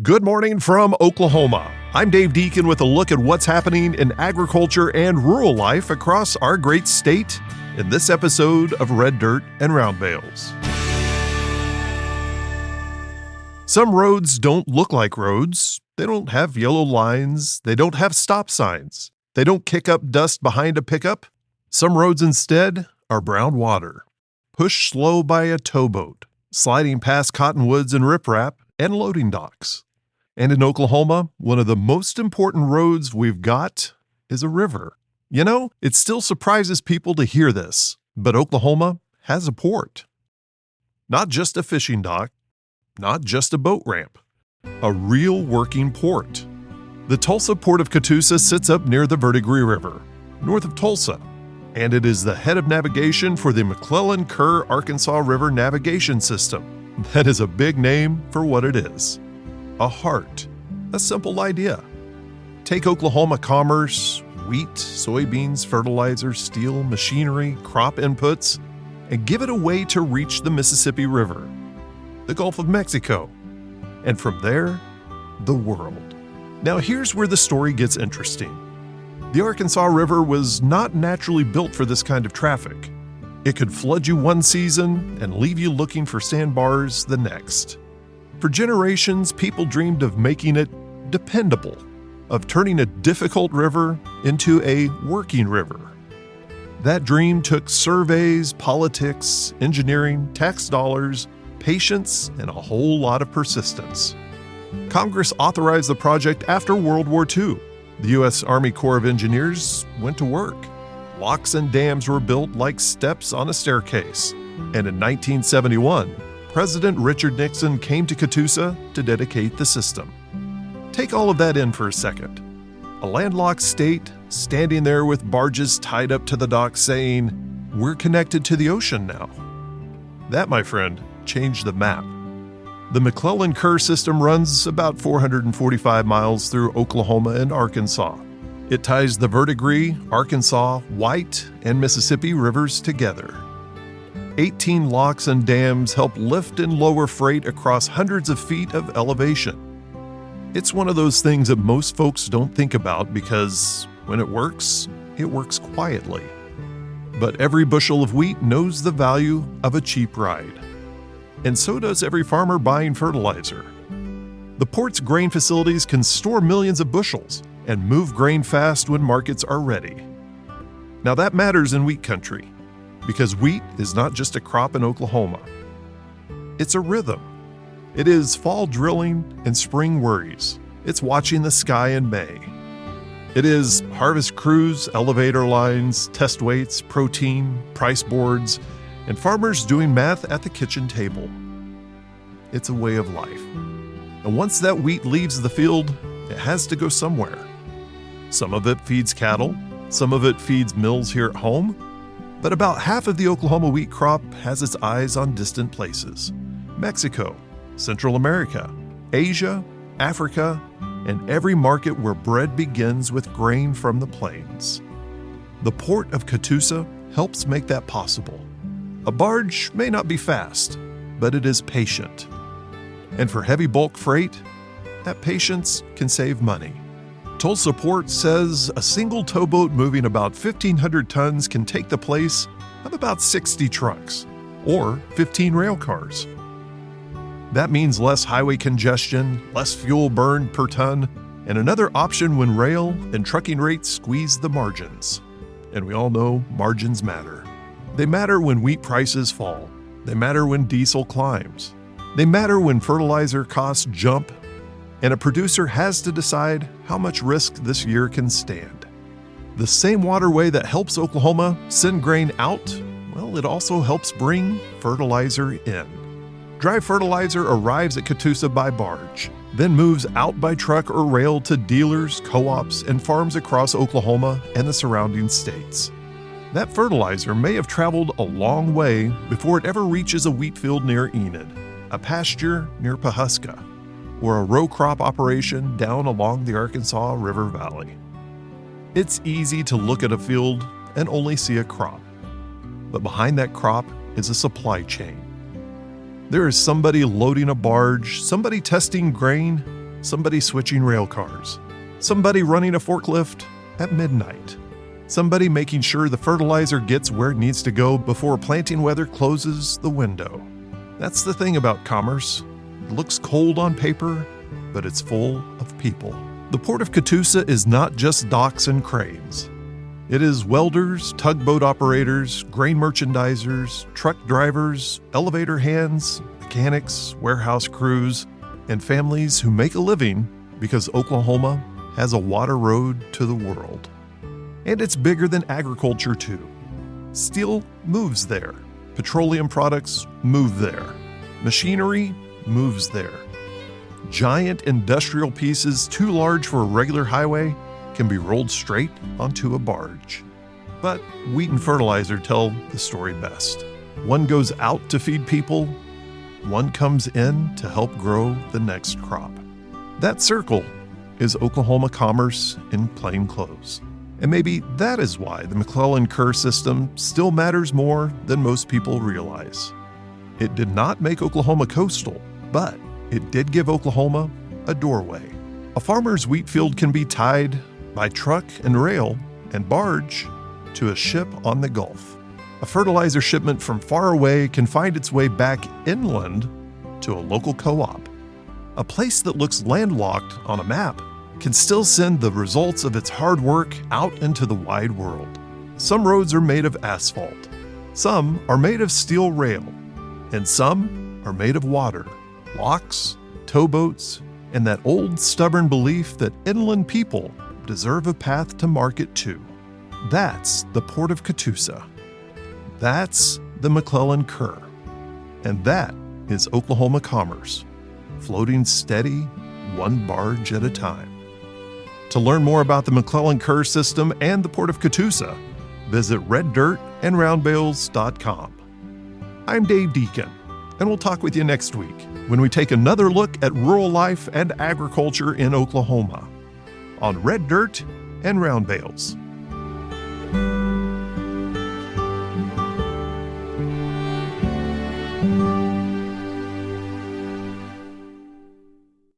Good morning from Oklahoma. I'm Dave Deken with a look at what's happening in agriculture and rural life across our great state in this episode of Red Dirt and Round Bales. Some roads don't look like roads. They don't have yellow lines. They don't have stop signs. They don't kick up dust behind a pickup. Some roads instead are brown water, pushed slow by a towboat, sliding past cottonwoods and riprap and loading docks. And in Oklahoma, one of the most important roads we've got is a river. You know, it still surprises people to hear this, but Oklahoma has a port. Not just a fishing dock, not just a boat ramp, a real working port. The Tulsa Port of Catoosa sits up near the Verdigris River, north of Tulsa, and it is the head of navigation for the McClellan-Kerr Arkansas River Navigation System. That is a big name for what it is. A heart, a simple idea. Take Oklahoma commerce, wheat, soybeans, fertilizer, steel, machinery, crop inputs, and give it a way to reach the Mississippi River, the Gulf of Mexico, and from there, the world. Now here's where the story gets interesting. The Arkansas River was not naturally built for this kind of traffic. It could flood you one season and leave you looking for sandbars the next. For generations, people dreamed of making it dependable, of turning a difficult river into a working river. That dream took surveys, politics, engineering, tax dollars, patience, and a whole lot of persistence. Congress authorized the project after World War II. The U.S. Army Corps of Engineers went to work. Locks and dams were built like steps on a staircase. And in 1971, President Richard Nixon came to Catoosa to dedicate the system. Take all of that in for a second. A landlocked state standing there with barges tied up to the dock saying, "We're connected to the ocean now." That, my friend, changed the map. The McClellan-Kerr system runs about 445 miles through Oklahoma and Arkansas. It ties the Verdigris, Arkansas, White, and Mississippi rivers together. 18 locks and dams help lift and lower freight across hundreds of feet of elevation. It's one of those things that most folks don't think about because when it works quietly. But every bushel of wheat knows the value of a cheap ride. And so does every farmer buying fertilizer. The port's grain facilities can store millions of bushels and move grain fast when markets are ready. Now that matters in wheat country, because wheat is not just a crop in Oklahoma. It's a rhythm. It is fall drilling and spring worries. It's watching the sky in May. It is harvest crews, elevator lines, test weights, protein, price boards, and farmers doing math at the kitchen table. It's a way of life. And once that wheat leaves the field, it has to go somewhere. Some of it feeds cattle, some of it feeds mills here at home, but about half of the Oklahoma wheat crop has its eyes on distant places: Mexico, Central America, Asia, Africa, and every market where bread begins with grain from the plains. The Port of Catoosa helps make that possible. A barge may not be fast, but it is patient. And for heavy bulk freight, that patience can save money. Tulsa Port says a single towboat moving about 1,500 tons can take the place of about 60 trucks, or 15 rail cars. That means less highway congestion, less fuel burned per ton, and another option when rail and trucking rates squeeze the margins. And we all know margins matter. They matter when wheat prices fall. They matter when diesel climbs. They matter when fertilizer costs jump, and a producer has to decide how much risk this year can stand. The same waterway that helps Oklahoma send grain out, well, it also helps bring fertilizer in. Dry fertilizer arrives at Catoosa by barge, then moves out by truck or rail to dealers, co-ops, and farms across Oklahoma and the surrounding states. That fertilizer may have traveled a long way before it ever reaches a wheat field near Enid, a pasture near Pawhuska, or a row crop operation down along the Arkansas River Valley. It's easy to look at a field and only see a crop, but behind that crop is a supply chain. There is somebody loading a barge, somebody testing grain, somebody switching rail cars, somebody running a forklift at midnight, somebody making sure the fertilizer gets where it needs to go before planting weather closes the window. That's the thing about commerce. It looks cold on paper, but it's full of people. The Port of Catoosa is not just docks and cranes. It is welders, tugboat operators, grain merchandisers, truck drivers, elevator hands, mechanics, warehouse crews, and families who make a living because Oklahoma has a water road to the world. And it's bigger than agriculture, too. Steel moves there. Petroleum products move there. Machinery moves there. Giant industrial pieces too large for a regular highway can be rolled straight onto a barge. But wheat and fertilizer tell the story best. One goes out to feed people, one comes in to help grow the next crop. That circle is Oklahoma commerce in plain clothes. And maybe that is why the McClellan-Kerr system still matters more than most people realize. It did not make Oklahoma coastal, but it did give Oklahoma a doorway. A farmer's wheat field can be tied by truck and rail and barge to a ship on the Gulf. A fertilizer shipment from far away can find its way back inland to a local co-op. A place that looks landlocked on a map can still send the results of its hard work out into the wide world. Some roads are made of asphalt, some are made of steel rail, and some are made of water, locks, towboats, and that old stubborn belief that inland people deserve a path to market too. That's the Port of Catoosa. That's the McClellan-Kerr. And that is Oklahoma commerce, floating steady, one barge at a time. To learn more about the McClellan-Kerr system and the Port of Catoosa, visit reddirtandroundbales.com. I'm Dave Deken, and we'll talk with you next week when we take another look at rural life and agriculture in Oklahoma on Red Dirt and Round Bales.